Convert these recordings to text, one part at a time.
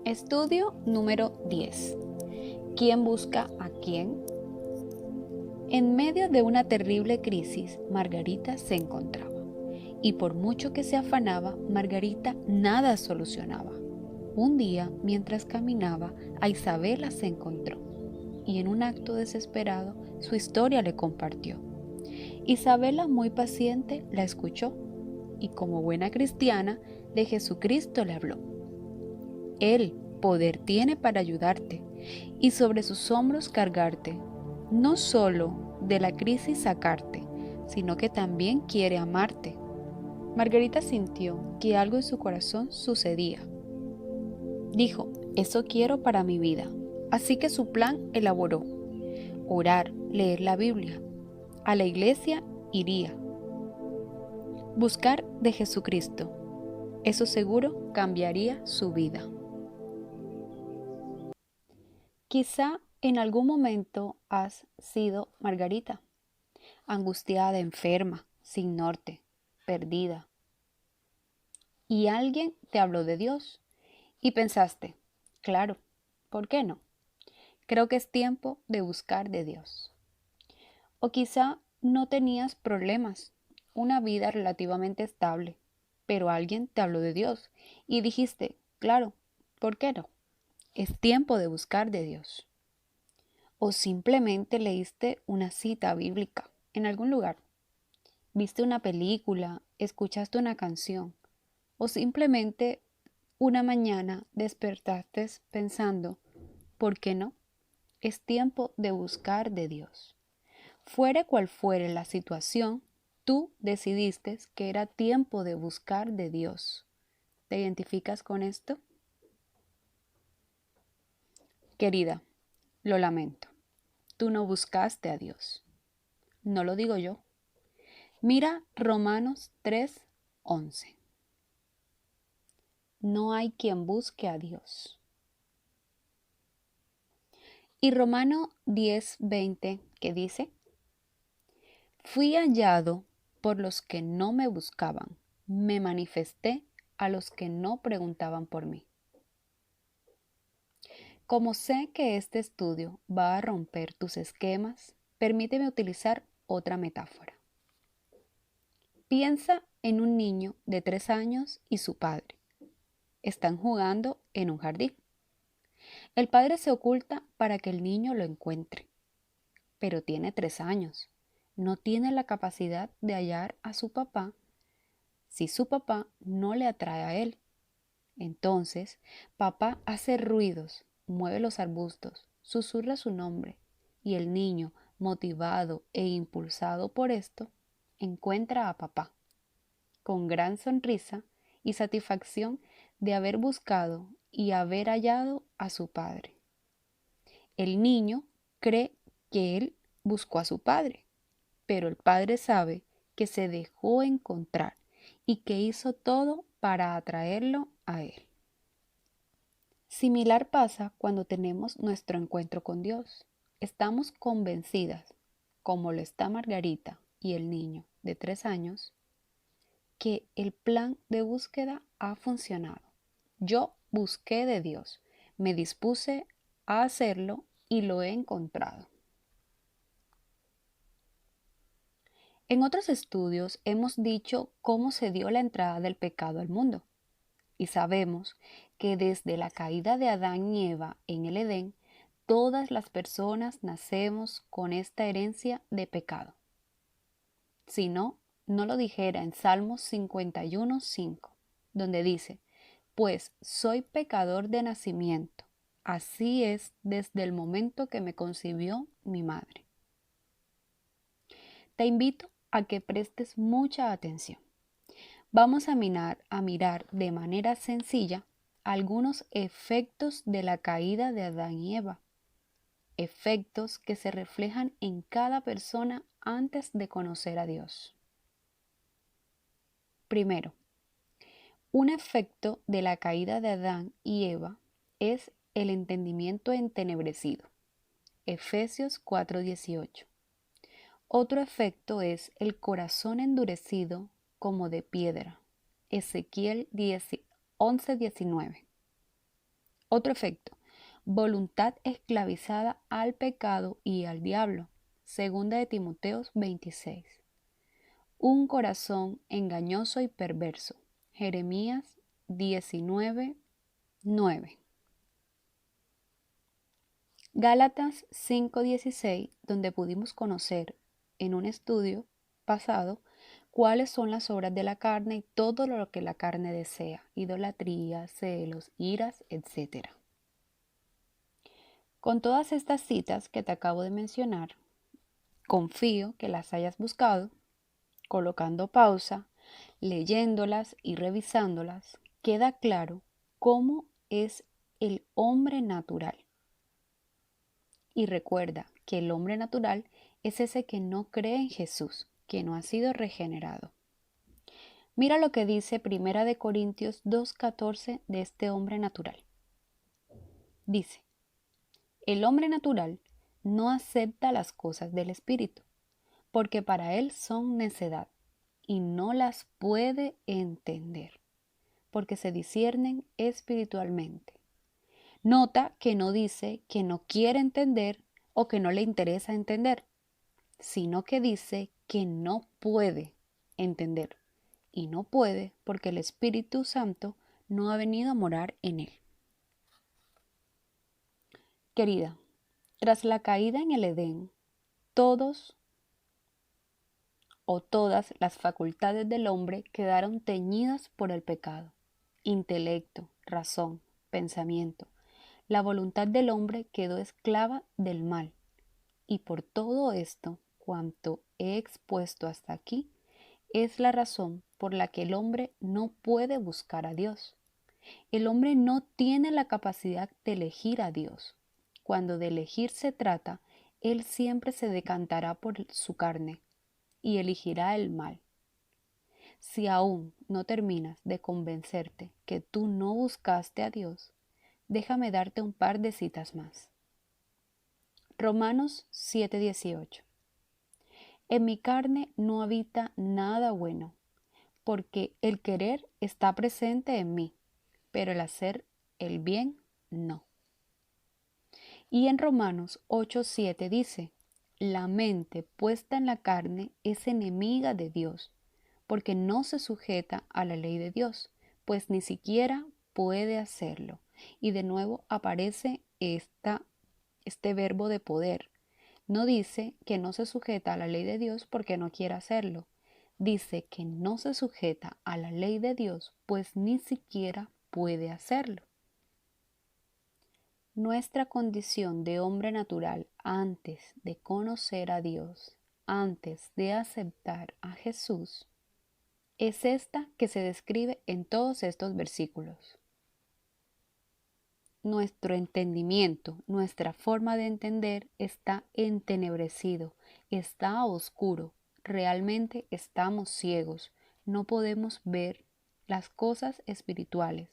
Estudio número 10. ¿Quién busca a quién? En medio de una terrible crisis, Margarita se encontraba. Y por mucho que se afanaba, Margarita nada solucionaba. Un día, mientras caminaba, a Isabela se encontró. Y en un acto desesperado, su historia le compartió. Isabela, muy paciente, la escuchó. Y como buena cristiana, de Jesucristo le habló. Él poder tiene para ayudarte y sobre sus hombros cargarte, no solo de la crisis sacarte, sino que también quiere amarte. Margarita sintió que algo en su corazón sucedía. Dijo, eso quiero para mi vida. Así que su plan elaboró. Orar, leer la Biblia. A la iglesia iría. Buscar de Jesucristo. Eso seguro cambiaría su vida. Quizá en algún momento has sido Margarita, angustiada, enferma, sin norte, perdida. Y alguien te habló de Dios y pensaste, claro, ¿por qué no? Creo que es tiempo de buscar de Dios. O quizá no tenías problemas, una vida relativamente estable, pero alguien te habló de Dios y dijiste, claro, ¿por qué no? Es tiempo de buscar de Dios. O simplemente leíste una cita bíblica en algún lugar, viste una película, escuchaste una canción o simplemente una mañana despertaste pensando, ¿por qué no? Es tiempo de buscar de Dios. Fuere cual fuere la situación, tú decidiste que era tiempo de buscar de Dios. ¿Te identificas con esto? Querida, lo lamento. Tú no buscaste a Dios. No lo digo yo. Mira Romanos 3:11. No hay quien busque a Dios. Y Romano 10:20, que dice, fui hallado por los que no me buscaban, me manifesté a los que no preguntaban por mí. Como sé que este estudio va a romper tus esquemas, permíteme utilizar otra metáfora. Piensa en un niño de 3 años y su padre. Están jugando en un jardín. El padre se oculta para que el niño lo encuentre, pero tiene 3 años. No tiene la capacidad de hallar a su papá si su papá no le atrae a él. Entonces, papá hace ruidos, mueve los arbustos, susurra su nombre, y el niño, motivado e impulsado por esto, encuentra a papá, con gran sonrisa y satisfacción de haber buscado y haber hallado a su padre. El niño cree que él buscó a su padre, pero el padre sabe que se dejó encontrar y que hizo todo para atraerlo a él. Similar pasa cuando tenemos nuestro encuentro con Dios. Estamos convencidas, como lo está Margarita y el niño de 3 años, que el plan de búsqueda ha funcionado. Yo busqué de Dios, me dispuse a hacerlo y lo he encontrado. En otros estudios hemos dicho cómo se dio la entrada del pecado al mundo. Y sabemos que desde la caída de Adán y Eva en el Edén, todas las personas nacemos con esta herencia de pecado. Si no, no lo dijera en Salmos 51:5, donde dice, pues soy pecador de nacimiento, así es desde el momento que me concibió mi madre. Te invito a que prestes mucha atención. Vamos a mirar de manera sencilla algunos efectos de la caída de Adán y Eva, efectos que se reflejan en cada persona antes de conocer a Dios. Primero, un efecto de la caída de Adán y Eva es el entendimiento entenebrecido. Efesios 4:18. Otro efecto es el corazón endurecido como de piedra. Ezequiel 11:19. Otro efecto, voluntad esclavizada al pecado y al diablo. Segunda de Timoteos 26. Un corazón engañoso y perverso. Jeremías 19:9. Gálatas 5:16, donde pudimos conocer en un estudio pasado cuáles son las obras de la carne y todo lo que la carne desea: idolatría, celos, iras, etc. Con todas estas citas que te acabo de mencionar, confío que las hayas buscado, colocando pausa, leyéndolas y revisándolas, queda claro cómo es el hombre natural. Y recuerda que el hombre natural es ese que no cree en Jesús, que no ha sido regenerado. Mira lo que dice 1 Corintios 2:14 de este hombre natural. Dice: el hombre natural no acepta las cosas del Espíritu, porque para él son necedad, y no las puede entender, porque se disciernen espiritualmente. Nota que no dice que no quiere entender o que no le interesa entender, sino que dice que no puede entender. Y no puede porque el Espíritu Santo no ha venido a morar en él. Querida, tras la caída en el Edén, todos o todas las facultades del hombre quedaron teñidas por el pecado. Intelecto, razón, pensamiento. La voluntad del hombre quedó esclava del mal. Y por todo esto, cuanto he expuesto hasta aquí, es la razón por la que el hombre no puede buscar a Dios. El hombre no tiene la capacidad de elegir a Dios. Cuando de elegir se trata, él siempre se decantará por su carne y elegirá el mal. Si aún no terminas de convencerte que tú no buscaste a Dios, déjame darte un par de citas más. Romanos 7:18. En mi carne no habita nada bueno, porque el querer está presente en mí, pero el hacer el bien no. Y en Romanos 8:7 dice: la mente puesta en la carne es enemiga de Dios, porque no se sujeta a la ley de Dios, pues ni siquiera puede hacerlo. Y de nuevo aparece este verbo de poder. No dice que no se sujeta a la ley de Dios porque no quiere hacerlo. Dice que no se sujeta a la ley de Dios, pues ni siquiera puede hacerlo. Nuestra condición de hombre natural antes de conocer a Dios, antes de aceptar a Jesús, es esta que se describe en todos estos versículos. Nuestro entendimiento, nuestra forma de entender está entenebrecido, está oscuro, realmente estamos ciegos, no podemos ver las cosas espirituales.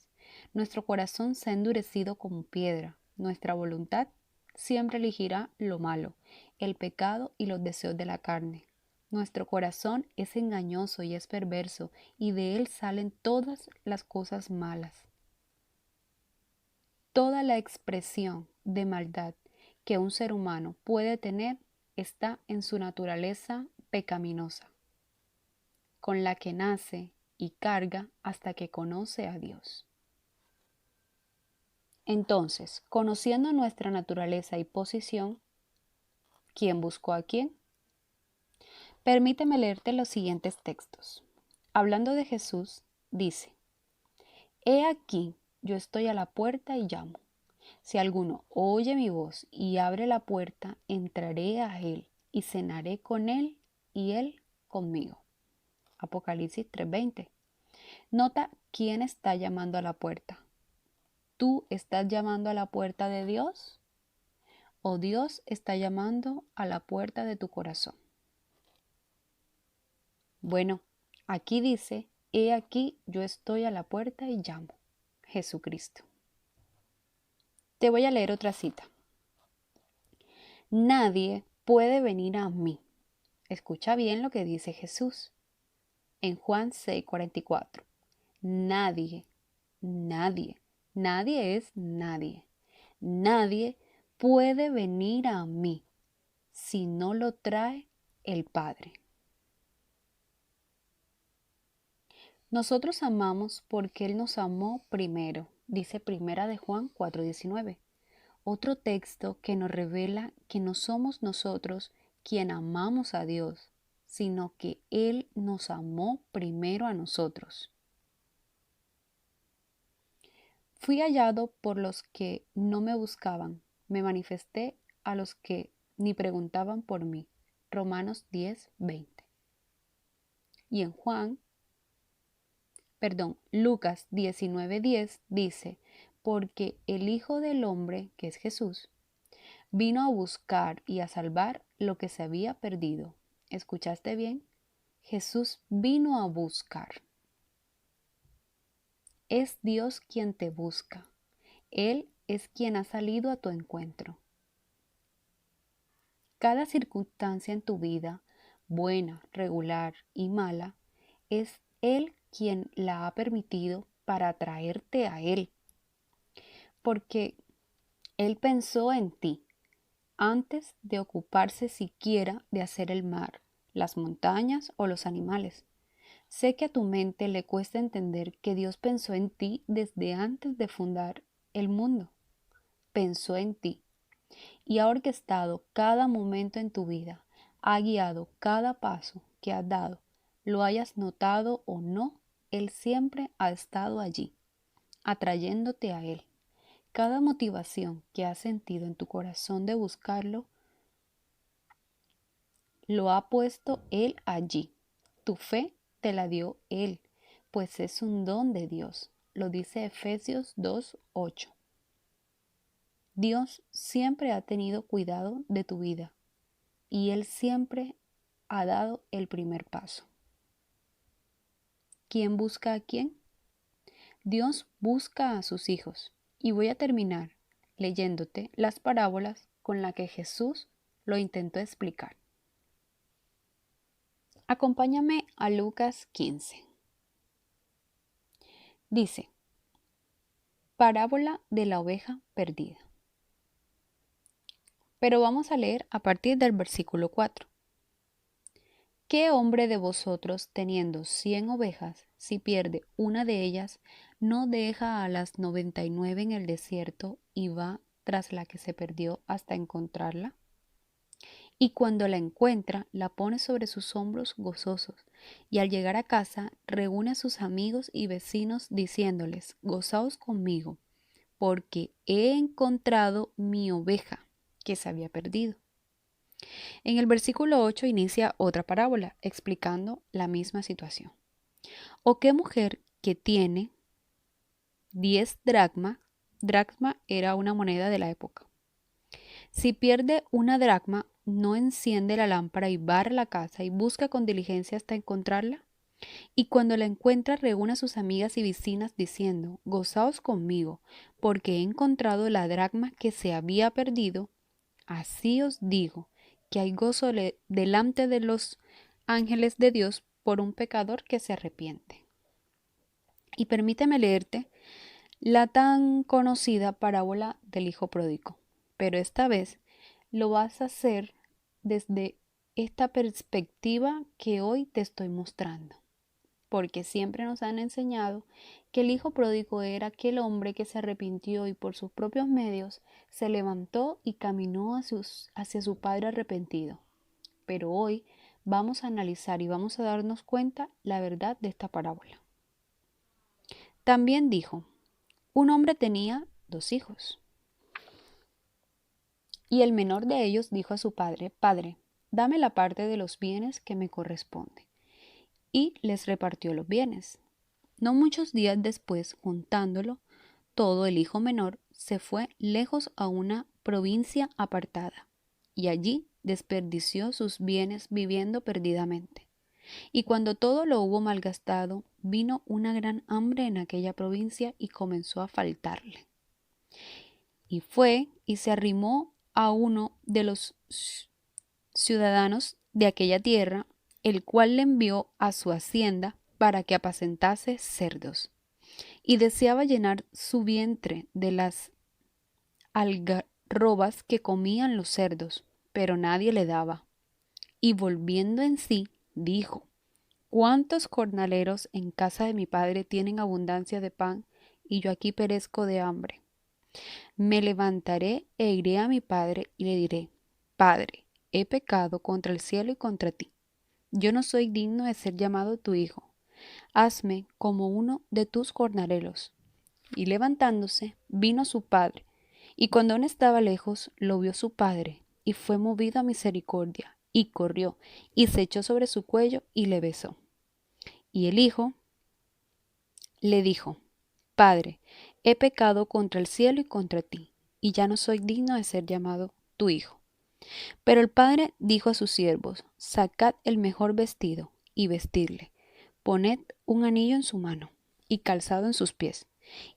Nuestro corazón se ha endurecido como piedra, nuestra voluntad siempre elegirá lo malo, el pecado y los deseos de la carne. Nuestro corazón es engañoso y es perverso, y de él salen todas las cosas malas. Toda la expresión de maldad que un ser humano puede tener está en su naturaleza pecaminosa, con la que nace y carga hasta que conoce a Dios. Entonces, conociendo nuestra naturaleza y posición, ¿quién buscó a quién? Permíteme leerte los siguientes textos. Hablando de Jesús, dice: he aquí, yo estoy a la puerta y llamo. Si alguno oye mi voz y abre la puerta, entraré a él y cenaré con él y él conmigo. Apocalipsis 3:20. Nota quién está llamando a la puerta. ¿Tú estás llamando a la puerta de Dios? ¿O Dios está llamando a la puerta de tu corazón? Bueno, aquí dice: he aquí, yo estoy a la puerta y llamo. Jesucristo. Te voy a leer otra cita. Nadie puede venir a mí. Escucha bien lo que dice Jesús en Juan 6:44. Nadie Nadie es nadie. Nadie puede venir a mí si no lo trae el Padre. Nosotros amamos porque Él nos amó primero, dice Primera de Juan 4:19. Otro texto que nos revela que no somos nosotros quien amamos a Dios, sino que Él nos amó primero a nosotros. Fui hallado por los que no me buscaban, me manifesté a los que ni preguntaban por mí. Romanos 10:20. Y en Lucas 19:10 dice, porque el Hijo del Hombre, que es Jesús, vino a buscar y a salvar lo que se había perdido. ¿Escuchaste bien? Jesús vino a buscar. Es Dios quien te busca. Él es quien ha salido a tu encuentro. Cada circunstancia en tu vida, buena, regular y mala, es Él quien la ha permitido para atraerte a Él. Porque Él pensó en ti antes de ocuparse siquiera de hacer el mar, las montañas o los animales. Sé que a tu mente le cuesta entender que Dios pensó en ti desde antes de fundar el mundo. Pensó en ti y ha orquestado cada momento en tu vida, ha guiado cada paso que has dado, lo hayas notado o no, Él siempre ha estado allí, atrayéndote a Él. Cada motivación que has sentido en tu corazón de buscarlo, lo ha puesto Él allí. Tu fe te la dio Él, pues es un don de Dios. Lo dice Efesios 2:8. Dios siempre ha tenido cuidado de tu vida y Él siempre ha dado el primer paso. ¿Quién busca a quién? Dios busca a sus hijos. Y voy a terminar leyéndote las parábolas con las que Jesús lo intentó explicar. Acompáñame a Lucas 15. Dice, parábola de la oveja perdida. Pero vamos a leer a partir del versículo 4. ¿Qué hombre de vosotros, teniendo 100 ovejas, si pierde una de ellas, no deja a las 99 en el desierto y va tras la que se perdió hasta encontrarla? Y cuando la encuentra, la pone sobre sus hombros gozosos, y al llegar a casa, reúne a sus amigos y vecinos diciéndoles, gozaos conmigo, porque he encontrado mi oveja que se había perdido. En el versículo 8 inicia otra parábola explicando la misma situación. ¿O qué mujer que tiene 10 dracma era una moneda de la época? Si pierde una dracma, ¿no enciende la lámpara y barre la casa y busca con diligencia hasta encontrarla? Y cuando la encuentra, reúne a sus amigas y vecinas diciendo, gozaos conmigo, porque he encontrado la dracma que se había perdido. Así os digo, que hay gozo delante de los ángeles de Dios por un pecador que se arrepiente. Y permíteme leerte la tan conocida parábola del hijo pródigo, pero esta vez lo vas a hacer desde esta perspectiva que hoy te estoy mostrando, porque siempre nos han enseñado que el hijo pródigo era aquel hombre que se arrepintió y por sus propios medios se levantó y caminó hacia su padre arrepentido. Pero hoy vamos a analizar y vamos a darnos cuenta la verdad de esta parábola. También dijo, un hombre tenía 2 hijos. Y el menor de ellos dijo a su padre, Padre, dame la parte de los bienes que me corresponde. Y les repartió los bienes. No muchos días después, juntándolo todo, el hijo menor se fue lejos a una provincia apartada, y allí desperdició sus bienes viviendo perdidamente. Y cuando todo lo hubo malgastado, vino una gran hambre en aquella provincia y comenzó a faltarle. Y fue y se arrimó a uno de los ciudadanos de aquella tierra, el cual le envió a su hacienda para que apacentase cerdos. y deseaba llenar su vientre de las algarrobas que comían los cerdos, pero nadie le daba. Y volviendo en sí, dijo: ¿Cuántos jornaleros en casa de mi padre tienen abundancia de pan, y yo aquí perezco de hambre? Me levantaré e iré a mi padre y le diré: Padre, he pecado contra el cielo y contra ti. Yo no soy digno de ser llamado tu hijo. Hazme como uno de tus jornaleros. Y levantándose, vino su padre, y cuando aún estaba lejos, lo vio su padre, y fue movido a misericordia, y corrió, y se echó sobre su cuello, y le besó. Y el hijo le dijo: Padre, he pecado contra el cielo y contra ti, y ya no soy digno de ser llamado tu hijo. Pero el padre dijo a sus siervos: Sacad el mejor vestido, y vestidle, poned un anillo en su mano, y calzado en sus pies,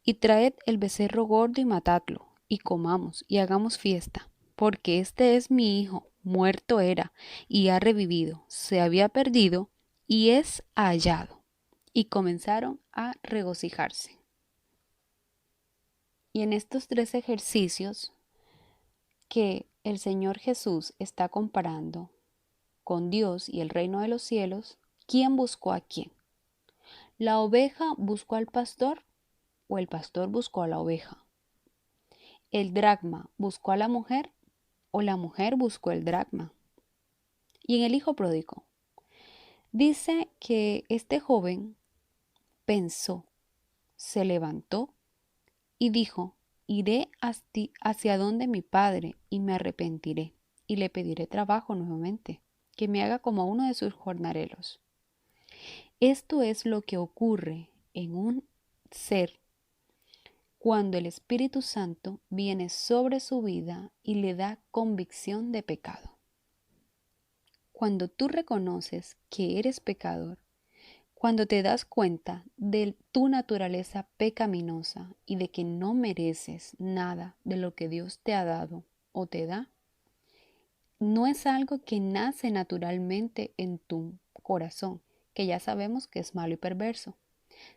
y traed el becerro gordo y matadlo, y comamos, y hagamos fiesta, porque este es mi hijo, muerto era, y ha revivido, se había perdido, y es hallado. Y comenzaron a regocijarse. Y en estos 3 ejercicios que el Señor Jesús está comparando con Dios y el reino de los cielos, ¿quién buscó a quién? ¿La oveja buscó al pastor o el pastor buscó a la oveja? ¿El dracma buscó a la mujer o la mujer buscó el dracma? Y en el hijo pródigo, dice que este joven pensó, se levantó y dijo: Iré hacia donde mi padre y me arrepentiré, y le pediré trabajo nuevamente, que me haga como uno de sus jornaleros. Esto es lo que ocurre en un ser cuando el Espíritu Santo viene sobre su vida y le da convicción de pecado. Cuando tú reconoces que eres pecador, cuando te das cuenta de tu naturaleza pecaminosa y de que no mereces nada de lo que Dios te ha dado o te da, no es algo que nace naturalmente en tu corazón, que ya sabemos que es malo y perverso,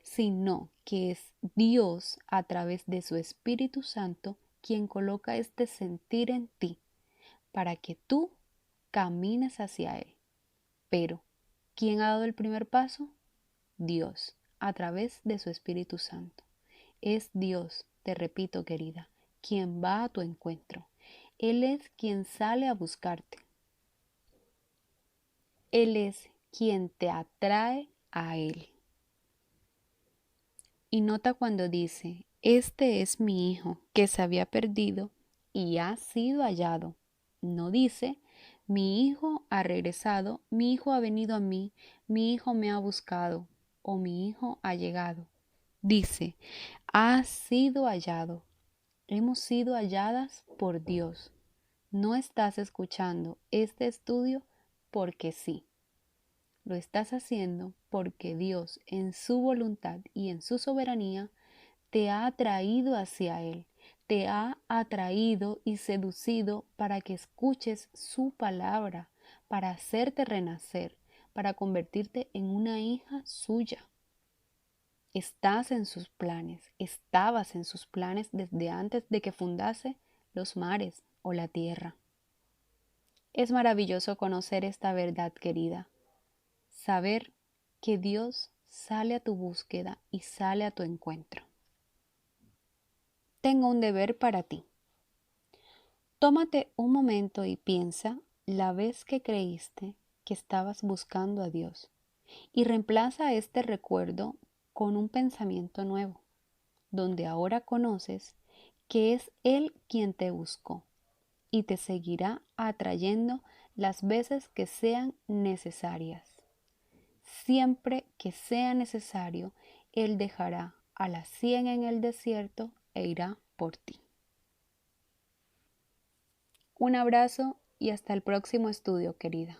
sino que es Dios a través de su Espíritu Santo quien coloca este sentir en ti para que tú camines hacia Él. Pero, ¿quién ha dado el primer paso? Dios, a través de su Espíritu Santo. Es Dios, te repito, querida, quien va a tu encuentro. Él es quien sale a buscarte. Él es quien te atrae a Él. Y nota cuando dice: Este es mi hijo que se había perdido y ha sido hallado. No dice: Mi hijo ha regresado, mi hijo ha venido a mí, mi hijo me ha buscado o mi hijo ha llegado. Dice: ha sido hallado. Hemos sido halladas por Dios. No estás escuchando este estudio porque sí. Lo estás haciendo porque Dios, en su voluntad y en su soberanía, te ha atraído hacia Él, te ha atraído y seducido para que escuches su palabra, para hacerte renacer, para convertirte en una hija suya. Estás en sus planes, estabas en sus planes desde antes de que fundase los mares o la tierra. Es maravilloso conocer esta verdad, querida. Saber que Dios sale a tu búsqueda y sale a tu encuentro. Tengo un deber para ti. Tómate un momento y piensa la vez que creíste que estabas buscando a Dios y reemplaza este recuerdo con un pensamiento nuevo, donde ahora conoces que es Él quien te buscó y te seguirá atrayendo las veces que sean necesarias. Siempre que sea necesario, Él dejará a las 100 en el desierto e irá por ti. Un abrazo y hasta el próximo estudio, querida.